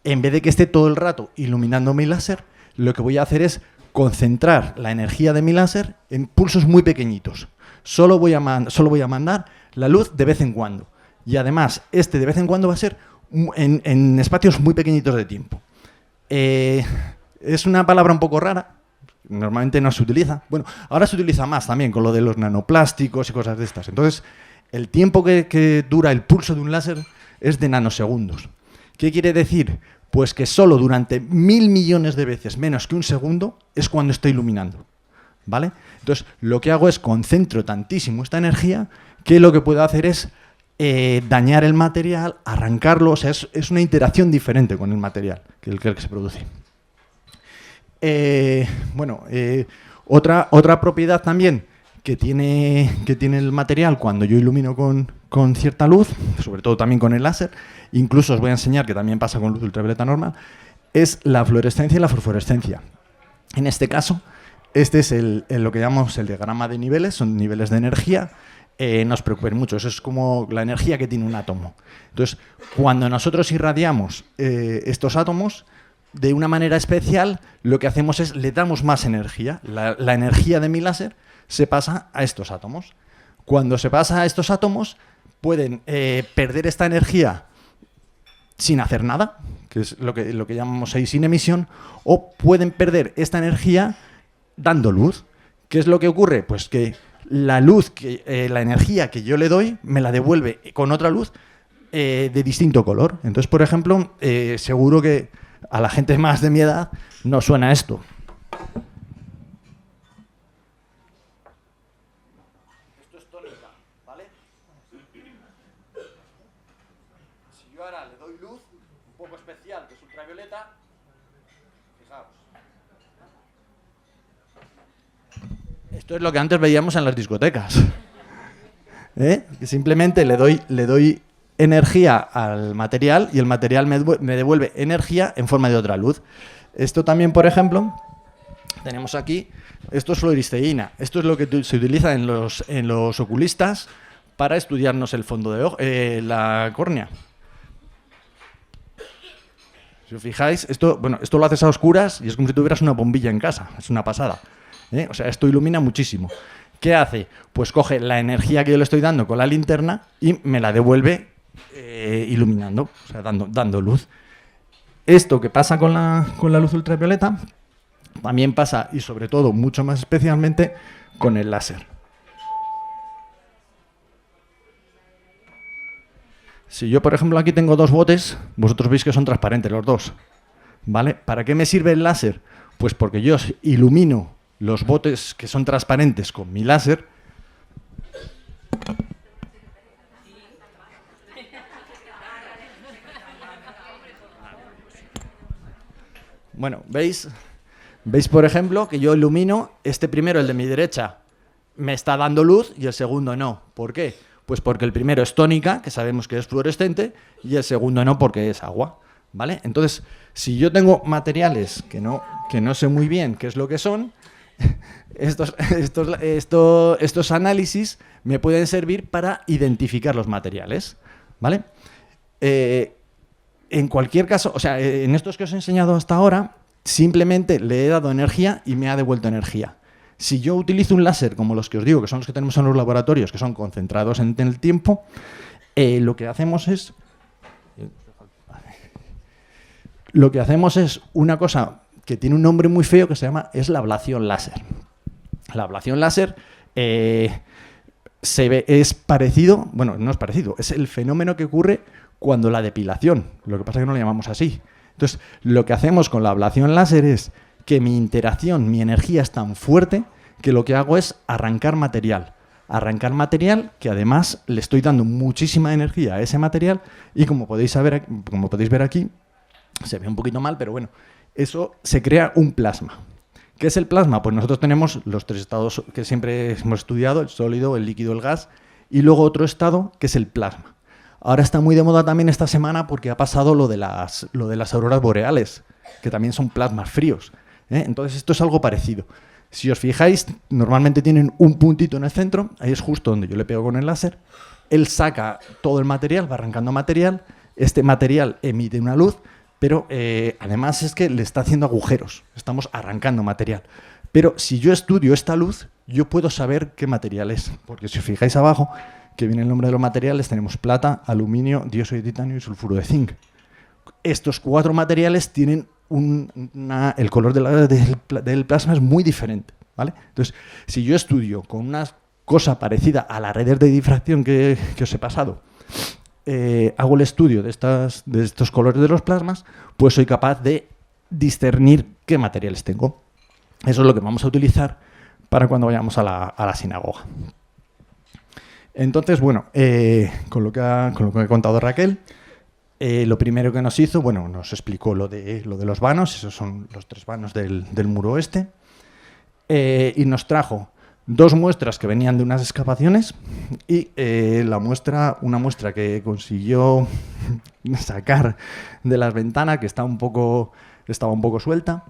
[SPEAKER 4] en vez de que esté todo el rato iluminando mi láser, lo que voy a hacer es concentrar la energía de mi láser en pulsos muy pequeñitos. Solo voy a mandar la luz de vez en cuando. Y además, de vez en cuando va a ser en espacios muy pequeñitos de tiempo. Es una palabra un poco rara. Normalmente no se utiliza. Bueno, ahora se utiliza más también con lo de los nanoplásticos y cosas de estas. Entonces, el tiempo que dura el pulso de un láser es de nanosegundos. ¿Qué quiere decir? Pues que solo durante 1000 millones de veces menos que un segundo es cuando estoy iluminando. ¿Vale? Entonces, lo que hago es concentro tantísimo esta energía que lo que puedo hacer es dañar el material, arrancarlo. O sea, es una interacción diferente con el material que el que se produce. Otra propiedad también que tiene el material cuando yo ilumino con cierta luz, sobre todo también con el láser, incluso os voy a enseñar que también pasa con luz ultravioleta normal, es la fluorescencia y la fosforescencia. En este caso, este es lo que llamamos el diagrama de niveles, son niveles de energía. No os preocupéis mucho, eso es como la energía que tiene un átomo. Entonces, cuando nosotros irradiamos estos átomos, de una manera especial, lo que hacemos es le damos más energía. La energía de mi láser se pasa a estos átomos. Cuando se pasa a estos átomos, pueden perder esta energía sin hacer nada, que es lo que llamamos ahí sin emisión, o pueden perder esta energía dando luz. ¿Qué es lo que ocurre? Pues que la luz, la energía que yo le doy, me la devuelve con otra luz de distinto color. Entonces, por ejemplo, seguro que a la gente más de mi edad no suena esto. Esto es tónica, ¿vale? Si yo ahora le doy luz, un poco especial, que es ultravioleta, fijaos. Esto es lo que antes veíamos en las discotecas. Que simplemente le doy energía al material y el material me devuelve energía en forma de otra luz. Esto también, por ejemplo, tenemos aquí, esto es fluoresceína. Esto es lo que se utiliza en los oculistas para estudiarnos el fondo de ojo, la córnea. Si os fijáis, esto lo haces a oscuras y es como si tuvieras una bombilla en casa. Es una pasada. O sea, esto ilumina muchísimo. ¿Qué hace? Pues coge la energía que yo le estoy dando con la linterna y me la devuelve iluminando, o sea, dando luz. Esto que pasa con la luz ultravioleta también pasa, y sobre todo, mucho más especialmente, con el láser. Si yo, por ejemplo, aquí tengo dos botes, vosotros veis que son transparentes los dos, ¿vale? ¿Para qué me sirve el láser? Pues porque yo ilumino los botes que son transparentes con mi láser. Bueno, ¿veis? ¿Veis, por ejemplo, que yo ilumino este primero, el de mi derecha, me está dando luz y el segundo no? ¿Por qué? Pues porque el primero es tónica, que sabemos que es fluorescente, y el segundo no, porque es agua, ¿vale? Entonces, si yo tengo materiales que no sé muy bien qué es lo que son, estos análisis me pueden servir para identificar los materiales, ¿vale? En cualquier caso, o sea, en estos que os he enseñado hasta ahora, simplemente le he dado energía y me ha devuelto energía. Si yo utilizo un láser, como los que os digo, que son los que tenemos en los laboratorios, que son concentrados en el tiempo, lo que hacemos es una cosa que tiene un nombre muy feo que es la ablación láser. La ablación láser es parecido, bueno, no es parecido, es el fenómeno que ocurre cuando la depilación, lo que pasa es que no lo llamamos así. Entonces, lo que hacemos con la ablación láser es que mi interacción, mi energía es tan fuerte que lo que hago es arrancar material. Arrancar material que además le estoy dando muchísima energía a ese material y como podéis ver aquí, se ve un poquito mal, pero bueno, eso se crea un plasma. ¿Qué es el plasma? Pues nosotros tenemos los tres estados que siempre hemos estudiado, el sólido, el líquido, el gas, y luego otro estado que es el plasma. Ahora está muy de moda también esta semana porque ha pasado lo de las auroras boreales, que también son plasmas fríos. Entonces esto es algo parecido. Si os fijáis, normalmente tienen un puntito en el centro, ahí es justo donde yo le pego con el láser. Él saca todo el material, va arrancando material, este material emite una luz, pero además es que le está haciendo agujeros, estamos arrancando material. Pero si yo estudio esta luz, yo puedo saber qué material es, porque si os fijáis abajo, que viene el nombre de los materiales, tenemos plata, aluminio, dióxido de titanio y sulfuro de zinc. Estos cuatro materiales tienen el color del plasma es muy diferente, ¿vale? Entonces, si yo estudio con una cosa parecida a las redes de difracción que os he pasado, hago el estudio de estos colores de los plasmas, pues soy capaz de discernir qué materiales tengo. Eso es lo que vamos a utilizar para cuando vayamos a la sinagoga. Entonces, bueno, con lo que ha contado Raquel, lo primero que nos hizo, bueno, nos explicó lo de los vanos, esos son los 3 vanos del muro oeste, y nos trajo 2 muestras que venían de unas excavaciones y una muestra que consiguió sacar de las ventanas, que estaba un poco suelta.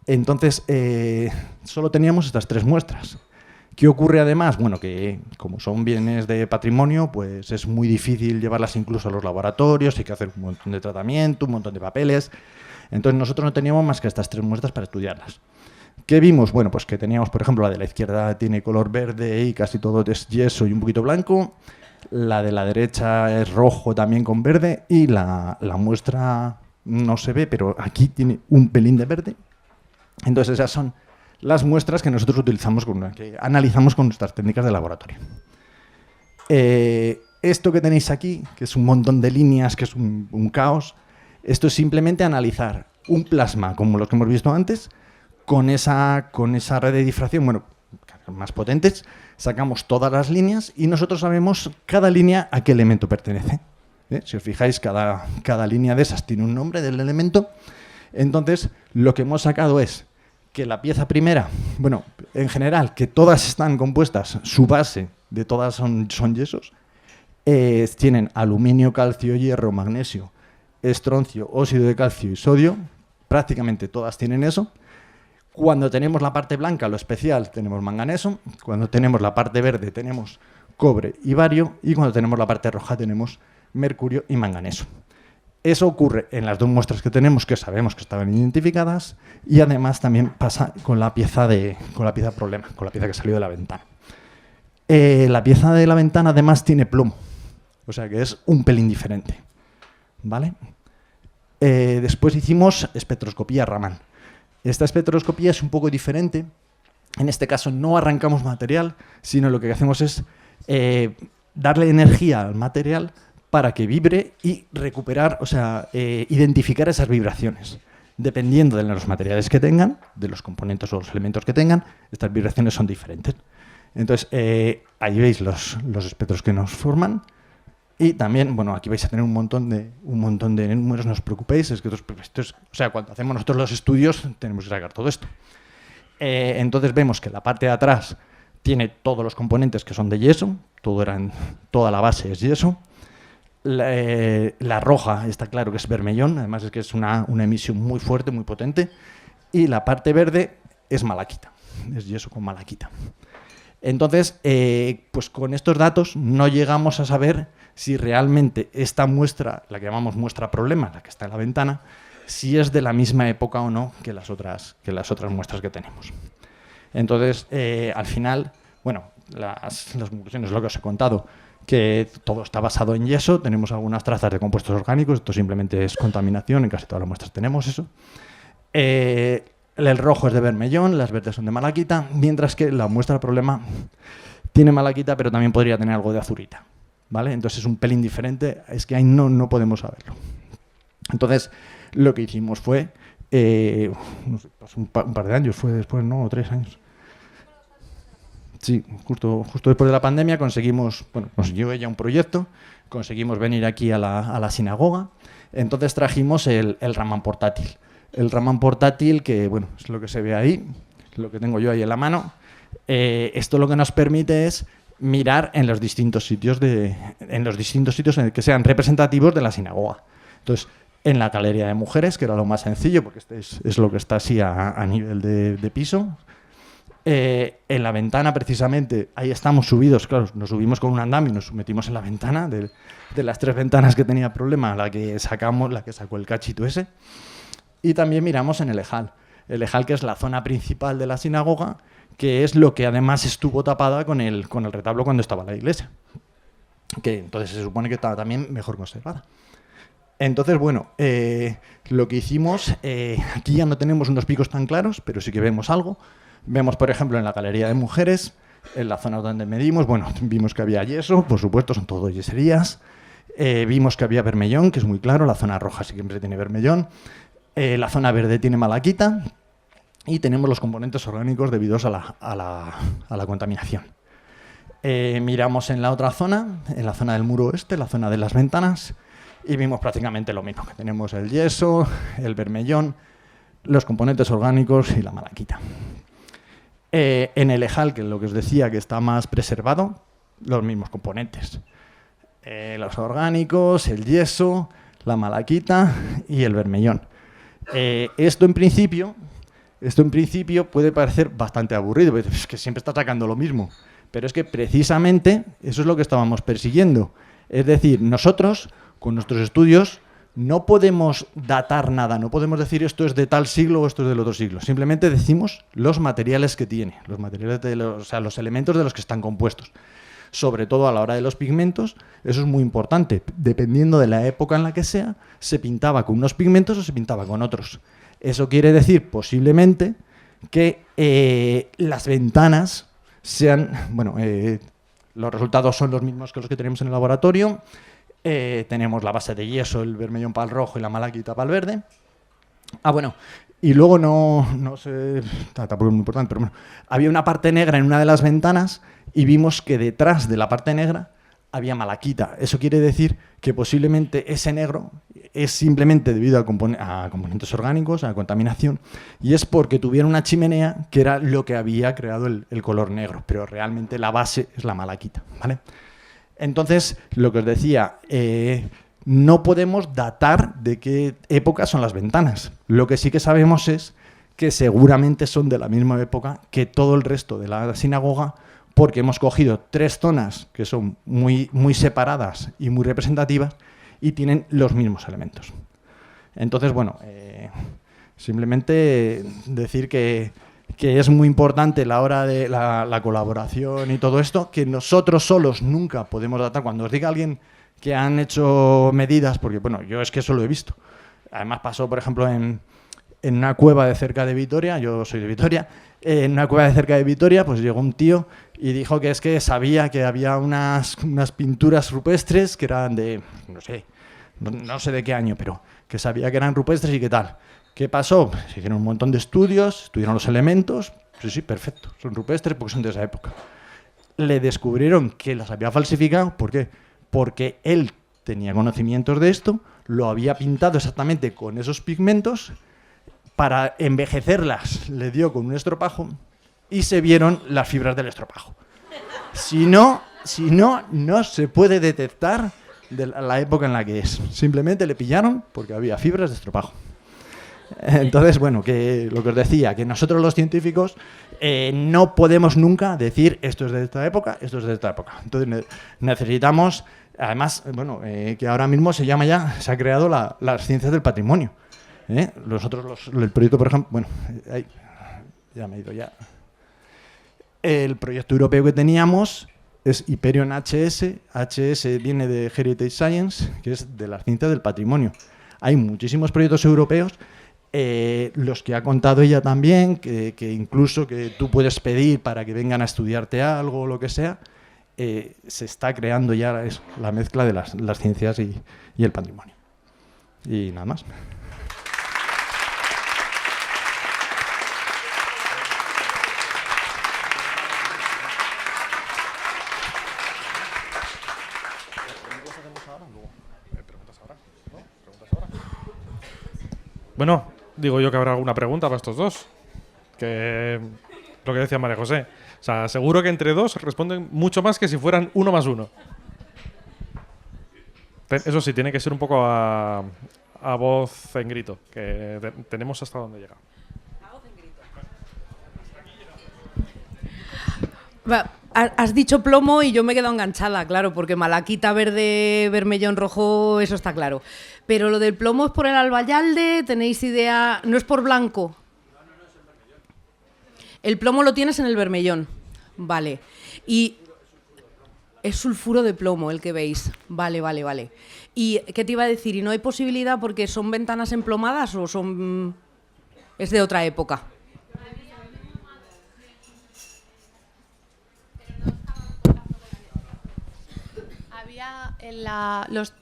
[SPEAKER 4] Entonces, solo teníamos estas 3 muestras. ¿Qué ocurre además? Bueno, que como son bienes de patrimonio, pues es muy difícil llevarlas incluso a los laboratorios, hay que hacer un montón de tratamiento, un montón de papeles. Entonces nosotros no teníamos más que estas 3 muestras para estudiarlas. ¿Qué vimos? Bueno, pues que teníamos, por ejemplo, la de la izquierda tiene color verde y casi todo es yeso y un poquito blanco. La de la derecha es rojo también con verde y la muestra no se ve, pero aquí tiene un pelín de verde. Entonces esas son las muestras que nosotros utilizamos, que analizamos con nuestras técnicas de laboratorio. Esto que tenéis aquí, que es un montón de líneas, que es un caos, esto es simplemente analizar un plasma como los que hemos visto antes, con esa red de difracción, bueno, más potentes, sacamos todas las líneas y nosotros sabemos cada línea a qué elemento pertenece. Si os fijáis, cada línea de esas tiene un nombre del elemento. Entonces, lo que hemos sacado es que la pieza primera, bueno, en general, que todas están compuestas, su base de todas son yesos, tienen aluminio, calcio, hierro, magnesio, estroncio, óxido de calcio y sodio, prácticamente todas tienen eso. Cuando tenemos la parte blanca, lo especial, tenemos manganeso, cuando tenemos la parte verde tenemos cobre y bario, y cuando tenemos la parte roja tenemos mercurio y manganeso. Eso ocurre en las 2 muestras que tenemos, que sabemos que estaban identificadas, y además también pasa con la pieza problema, con la pieza que salió de la ventana. La pieza de la ventana además tiene plomo, o sea que es un pelín diferente, ¿vale? Después hicimos espectroscopía Raman. Esta espectroscopía es un poco diferente. En este caso no arrancamos material, sino lo que hacemos es darle energía al material para que vibre y recuperar, o sea, identificar esas vibraciones. Dependiendo de los materiales que tengan, de los componentes o los elementos que tengan, estas vibraciones son diferentes. Entonces, ahí veis los espectros que nos forman. Y también, bueno, aquí vais a tener un montón de números, no os preocupéis, es que o sea, cuando hacemos nosotros los estudios tenemos que sacar todo esto. Entonces vemos que la parte de atrás tiene todos los componentes que son de yeso, toda la base es yeso. La roja está claro que es vermellón, además es que es una emisión muy fuerte, muy potente. Y la parte verde es malaquita, es yeso con malaquita. Entonces, pues con estos datos no llegamos a saber si realmente esta muestra, la que llamamos muestra problema, la que está en la ventana, si es de la misma época o no que las otras muestras que tenemos. Entonces, al final, bueno, las conclusiones, lo que os he contado, que todo está basado en yeso, tenemos algunas trazas de compuestos orgánicos, esto simplemente es contaminación, en casi todas las muestras tenemos eso. El rojo es de vermellón, las verdes son de malaquita, mientras que la muestra del problema tiene malaquita, pero también podría tener algo de azurita, ¿vale? Entonces es un pelín diferente, es que ahí no podemos saberlo. Entonces, lo que hicimos fue, no sé, un par de años, fue después, ¿no? O 3 años. Sí, justo después de la pandemia consiguió ella un proyecto, conseguimos venir aquí a la sinagoga, entonces trajimos el Raman portátil. El Raman portátil, que bueno, es lo que se ve ahí, lo que tengo yo ahí en la mano. Esto lo que nos permite es mirar en los distintos sitios en el que sean representativos de la sinagoga. Entonces, en la galería de mujeres, que era lo más sencillo, porque este es lo que está así a nivel de piso. En la ventana, precisamente, ahí estamos subidos, claro, nos subimos con un andamio y nos metimos en la ventana. De las 3 ventanas que tenía problema, la que sacó el cachito ese. Y también miramos en el Ejal. El Ejal, que es la zona principal de la sinagoga, que es lo que además estuvo tapada con el retablo cuando estaba la iglesia. Que entonces se supone que estaba también mejor conservada. Entonces, bueno, lo que hicimos, aquí ya no tenemos unos picos tan claros, pero sí que vemos algo. Vemos, por ejemplo, en la galería de mujeres, en la zona donde medimos, bueno, vimos que había yeso, por supuesto, son todo yeserías. Vimos que había vermellón, que es muy claro, la zona roja siempre tiene vermellón. La zona verde tiene malaquita y tenemos los componentes orgánicos debidos a la contaminación. Miramos en la otra zona, en la zona del muro oeste, la zona de las ventanas, y vimos prácticamente lo mismo, que tenemos el yeso, el vermellón, los componentes orgánicos y la malaquita. En el Ejal, que es lo que os decía, que está más preservado, los mismos componentes. Los orgánicos, el yeso, la malaquita y el vermellón. Esto en principio puede parecer bastante aburrido, es que siempre está sacando lo mismo, pero es que precisamente eso es lo que estábamos persiguiendo. Es decir, nosotros con nuestros estudios no podemos datar nada, no podemos decir esto es de tal siglo o esto es del otro siglo, simplemente decimos los materiales que tiene, los elementos de los que están compuestos. Sobre todo a la hora de los pigmentos, eso es muy importante. Dependiendo de la época en la que sea, se pintaba con unos pigmentos o se pintaba con otros. Eso quiere decir, posiblemente, que las ventanas sean... Bueno, los resultados son los mismos que los que tenemos en el laboratorio. Tenemos la base de yeso, el vermellón para el rojo y la malaquita para el verde. Bueno, y luego no sé, tampoco es muy importante, pero bueno, había una parte negra en una de las ventanas y vimos que detrás de la parte negra había malaquita. Eso quiere decir que posiblemente ese negro es simplemente debido a componentes orgánicos, a la contaminación, y es porque tuviera una chimenea que era lo que había creado el color negro, pero realmente la base es la malaquita, ¿vale? Entonces, lo que os decía, no podemos datar de qué época son las ventanas. Lo que sí que sabemos es que seguramente son de la misma época que todo el resto de la sinagoga, porque hemos cogido 3 zonas que son muy, muy separadas y muy representativas y tienen los mismos elementos. Entonces, bueno, simplemente decir que que es muy importante a la hora de la colaboración y todo esto, que nosotros solos nunca podemos datar. Cuando os diga alguien que han hecho medidas, porque bueno, yo es que eso lo he visto. Además pasó, por ejemplo, en una cueva de cerca de Vitoria, yo soy de Vitoria, en una cueva de cerca de Vitoria, pues llegó un tío y dijo que es que sabía que había unas pinturas rupestres que eran de, no sé de qué año, pero que sabía que eran rupestres y qué tal. ¿Qué pasó? Se hicieron un montón de estudios, estudiaron los elementos, sí, perfecto, son rupestres porque son de esa época. Le descubrieron que las había falsificado, ¿por qué? Porque él tenía conocimientos de esto, lo había pintado exactamente con esos pigmentos, para envejecerlas le dio con un estropajo y se vieron las fibras del estropajo. Si no se puede detectar de la época en la que es. Simplemente le pillaron porque había fibras de estropajo. Entonces, bueno, que lo que os decía, que nosotros los científicos no podemos nunca decir esto es de esta época, esto es de esta época. Entonces necesitamos, además, bueno, que ahora mismo se ha creado las ciencias del patrimonio. Nosotros, el proyecto, por ejemplo, bueno, ya me he ido ya. El proyecto europeo que teníamos es Hyperion HS. HS viene de Heritage Science, que es de las ciencias del patrimonio. Hay muchísimos proyectos europeos, los que ha contado ella también, que incluso que tú puedes pedir para que vengan a estudiarte algo o lo que sea. Se está creando ya la mezcla de las ciencias y el patrimonio. Y nada más.
[SPEAKER 1] Bueno, digo yo que habrá alguna pregunta para estos dos. Que lo que decía María José. O sea, seguro que entre dos responden mucho más que si fueran 1 más 1. Eso sí, tiene que ser un poco a voz en grito, que tenemos hasta donde llega.
[SPEAKER 3] A voz en grito. Has dicho plomo y yo me he quedado enganchada, claro, porque malaquita, verde, vermellón, rojo, eso está claro. Pero lo del plomo es por el albayalde, ¿tenéis idea? No es por blanco. No, es el vermellón. El plomo lo tienes en el vermellón, vale. Y es sulfuro de plomo el que veis, vale. ¿Y qué te iba a decir? ¿Y no hay posibilidad porque son ventanas emplomadas o son es de otra época?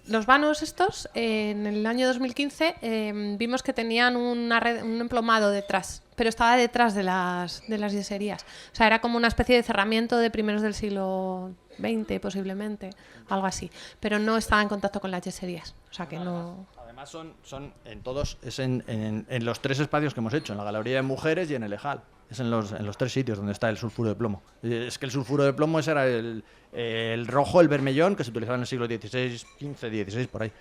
[SPEAKER 2] Los vanos estos, en el año 2015, vimos que tenían un emplomado detrás, pero estaba detrás de las yeserías. O sea, era como una especie de cerramiento de primeros del siglo XX, posiblemente, algo así. Pero no estaba en contacto con las yeserías. O sea, que no...
[SPEAKER 4] Además son en todos, es en los 3 espacios que hemos hecho, en la Galería de Mujeres y en el EJAL. Es en los 3 sitios donde está el sulfuro de plomo. Es que el sulfuro de plomo ese era el rojo, el vermellón, que se utilizaba en el siglo XVI, XV, XVI, por ahí.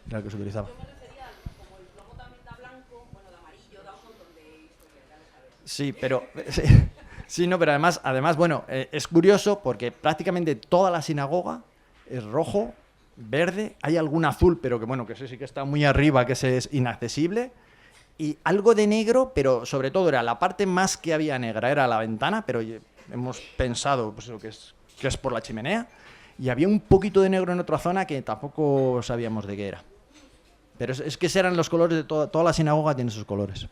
[SPEAKER 4] Era el que se utilizaba.
[SPEAKER 3] Yo me refería, como el plomo también da blanco, bueno, da amarillo, da un montón de historias.
[SPEAKER 4] Sí, pero... Sí, no, pero además, bueno, es curioso porque prácticamente toda la sinagoga es rojo, verde, hay algún azul, pero que bueno, que ese sí que está muy arriba, que ese es inaccesible. Y algo de negro, pero sobre todo era la parte más que había negra, era la ventana, pero hemos pensado pues, que es por la chimenea, y había un poquito de negro en otra zona que tampoco sabíamos de qué era. Pero es que esos eran los colores de toda la sinagoga, tiene esos colores.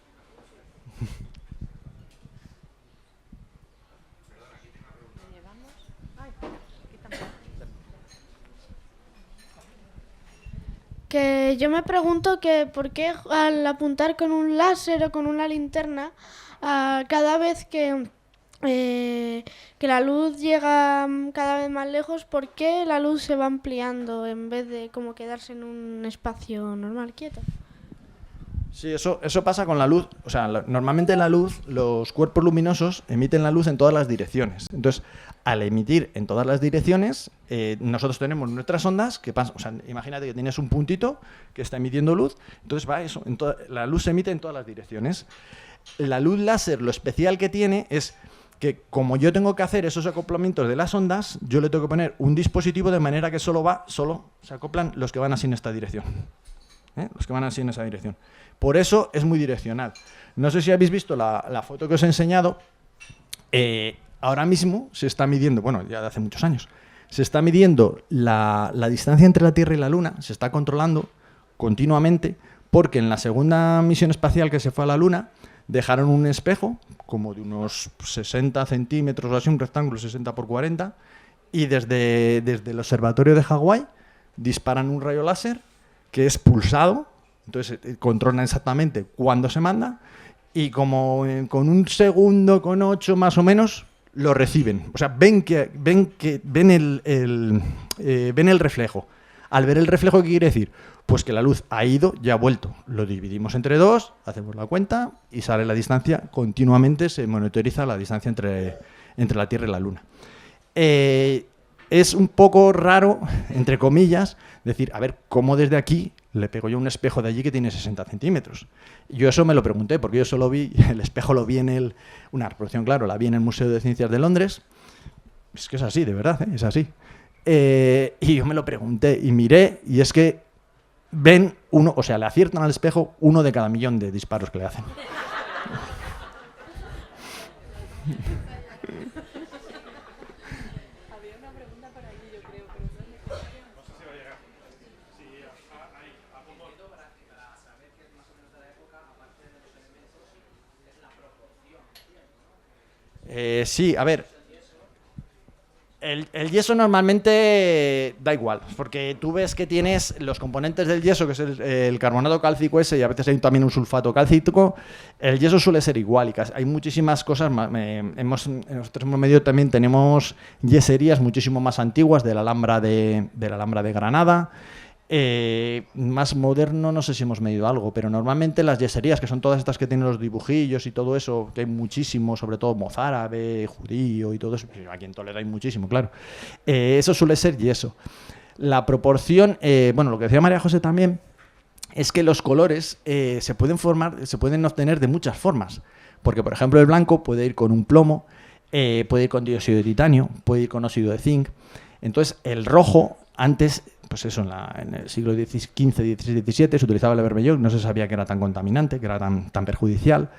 [SPEAKER 5] Que yo me pregunto que por qué al apuntar con un láser o con una linterna, cada vez que la luz llega cada vez más lejos, ¿por qué la luz se va ampliando en vez de como quedarse en un espacio normal, quieto?
[SPEAKER 4] Sí, eso pasa con la luz. O sea, normalmente la luz, los cuerpos luminosos emiten la luz en todas las direcciones. Entonces, al emitir en todas las direcciones, nosotros tenemos nuestras ondas que pasan. O sea, imagínate que tienes un puntito que está emitiendo luz. Entonces va eso. La luz se emite en todas las direcciones. La luz láser, lo especial que tiene es que como yo tengo que hacer esos acoplamientos de las ondas, yo le tengo que poner un dispositivo de manera que solo se acoplan los que van así en esta dirección. los que van así en esa dirección. Por eso es muy direccional. No sé si habéis visto la foto que os he enseñado. Ahora mismo se está midiendo, bueno, ya de hace muchos años, se está midiendo la distancia entre la Tierra y la Luna, se está controlando continuamente, porque en la segunda misión espacial que se fue a la Luna, dejaron un espejo, como de unos 60 centímetros o así, un rectángulo 60 por 40, y desde el observatorio de Hawái disparan un rayo láser que es pulsado, entonces controlan exactamente cuándo se manda, y como con 1 segundo, con 8 más o menos, lo reciben. O sea, ven el reflejo. Al ver el reflejo, ¿qué quiere decir? Pues que la luz ha ido y ha vuelto. Lo dividimos entre 2, hacemos la cuenta y sale la distancia. Continuamente se monitoriza la distancia entre la Tierra y la Luna. Es un poco raro, entre comillas, decir, a ver, ¿cómo desde aquí le pego yo un espejo de allí que tiene 60 centímetros? Yo eso me lo pregunté, porque yo solo vi, el espejo lo vi en una reproducción, claro, la vi en el Museo de Ciencias de Londres. Es que es así, de verdad, es así. Y yo me lo pregunté y miré, y es que ven uno, o sea, le aciertan al espejo 1 de cada 1.000.000 de disparos que le hacen. Sí, a ver, el yeso normalmente da igual, porque tú ves que tienes los componentes del yeso, que es el carbonato cálcico ese, y a veces hay también un sulfato cálcico. El yeso suele ser igual y hay muchísimas cosas. En nosotros en medio también tenemos yeserías muchísimo más antiguas de la Alhambra de Granada. Más moderno, no sé si hemos medido algo, pero normalmente las yeserías, que son todas estas que tienen los dibujillos y todo eso, que hay muchísimo, sobre todo mozárabe, judío y todo eso, aquí en Toledo hay muchísimo, claro. Eso suele ser yeso. La proporción, bueno, lo que decía María José también, es que los colores se pueden obtener de muchas formas, porque por ejemplo el blanco puede ir con un plomo, puede ir con dióxido de titanio, puede ir con óxido de zinc. Entonces el rojo, antes, pues eso, en el siglo XV, XVI, XVII se utilizaba el vermellón, no se sabía que era tan contaminante, que era tan perjudicial.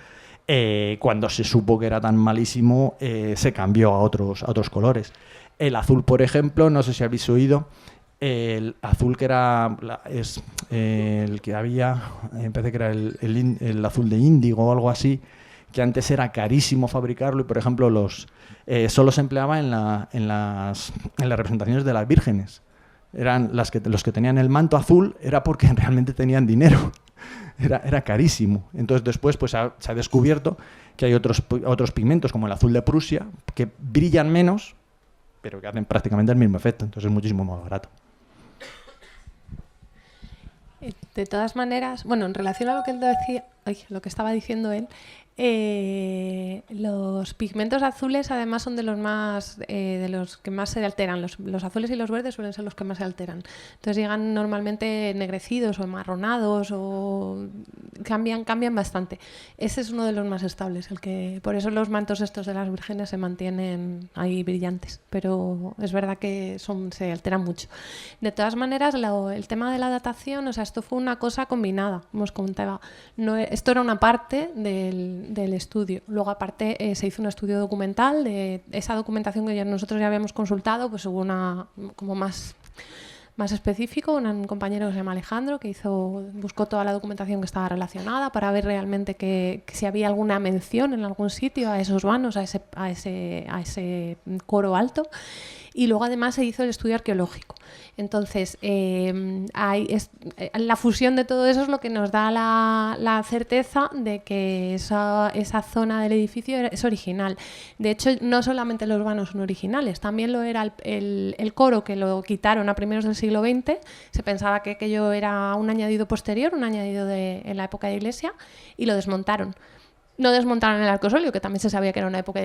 [SPEAKER 4] Cuando se supo que era tan malísimo, se cambió a otros colores. El azul, por ejemplo, no sé si habéis oído, el azul que era el que había, empecé que era el azul de índigo o algo así, que antes era carísimo fabricarlo y, por ejemplo, solo se empleaba en las representaciones de las vírgenes. Eran los que tenían el manto azul, era porque realmente tenían dinero. Era carísimo. Entonces después pues, se ha descubierto que hay otros pigmentos, como el azul de Prusia, que brillan menos, pero que hacen prácticamente el mismo efecto. Entonces es muchísimo más barato.
[SPEAKER 2] De todas maneras, bueno, en relación a lo que él decía, lo que estaba diciendo él, los pigmentos azules además son de los que más se alteran. Los azules y los verdes suelen ser los que más se alteran. Entonces llegan normalmente ennegrecidos o enmarronados o cambian bastante. Ese es uno de los más estables, por eso los mantos estos de las vírgenes se mantienen ahí brillantes, pero es verdad que se alteran mucho. De todas maneras, el tema de la datación, o sea, esto fue una cosa combinada, como os comentaba. Esto era una parte del estudio. Luego, aparte, se hizo un estudio documental de esa documentación que nosotros ya habíamos consultado, pues hubo una como más específico, un compañero que se llama Alejandro, que buscó toda la documentación que estaba relacionada para ver realmente que si había alguna mención en algún sitio a esos vanos, a ese coro alto. Y luego además se hizo el estudio arqueológico. Entonces, la fusión de todo eso es lo que nos da la certeza de que esa zona del edificio es original. De hecho, no solamente los vanos son originales, también lo era el coro, que lo quitaron a primeros del siglo XX. Se pensaba que aquello era un añadido posterior, un añadido en la época de Iglesia, y lo desmontaron. No desmontaron el arcosolio, que también se sabía que era de la época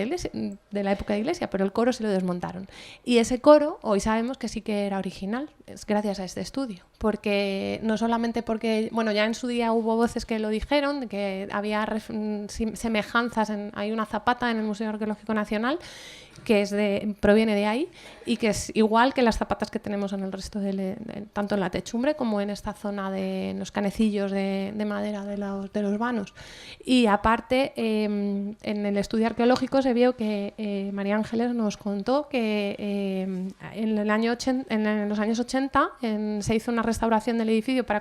[SPEAKER 2] de Iglesia, pero el coro sí lo desmontaron. Y ese coro, hoy sabemos que sí que era original, es gracias a este estudio. Porque no solamente porque, bueno, ya en su día hubo voces que lo dijeron, de que había semejanzas, hay una zapata en el Museo Arqueológico Nacional, que proviene de ahí y que es igual que las zapatas que tenemos en el resto tanto en la techumbre como en esta zona de los canecillos de madera de los vanos. Y aparte, en el estudio arqueológico se vio que María Ángeles nos contó que en los años 80 se hizo una restauración del edificio para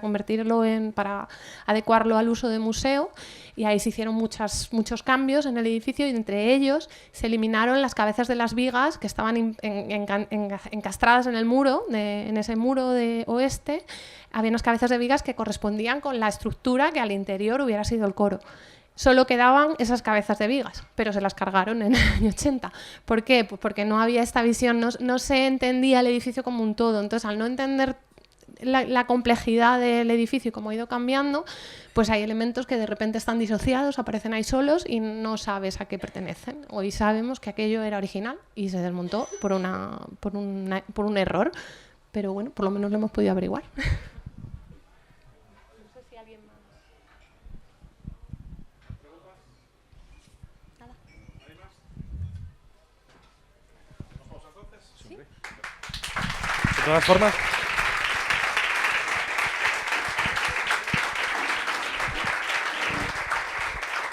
[SPEAKER 2] para adecuarlo al uso de museo, y ahí se hicieron muchos cambios en el edificio, y entre ellos se eliminaron las cabezas de las vigas que estaban encastradas en el muro, en ese muro de oeste. Había unas cabezas de vigas que correspondían con la estructura que al interior hubiera sido el coro. Solo quedaban esas cabezas de vigas, pero se las cargaron en el año 80. ¿Por qué? Pues porque no había esta visión, no se entendía el edificio como un todo. Entonces, al no entender la complejidad del edificio y cómo ha ido cambiando, pues hay elementos que de repente están disociados, aparecen ahí solos y no sabes a qué pertenecen. Hoy sabemos que aquello era original y se desmontó por un error, pero bueno, por lo menos lo hemos podido averiguar. No sé si alguien más. Nada. ¿Sí?
[SPEAKER 1] De todas formas,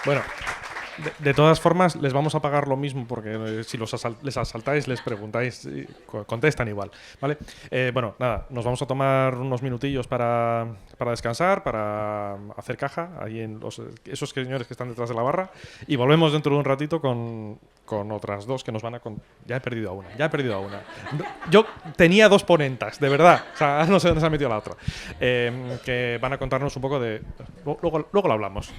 [SPEAKER 1] bueno, de todas formas, les vamos a pagar lo mismo porque si les asaltáis, les preguntáis, contestan igual, ¿vale? Bueno, nada, nos vamos a tomar unos minutillos para descansar, para hacer caja ahí en esos señores que están detrás de la barra, y volvemos dentro de un ratito con otras dos que nos van a... Ya he perdido a una. Yo tenía dos ponentas, de verdad, o sea, no sé dónde se ha metido la otra, que van a contarnos un poco de... Luego lo hablamos.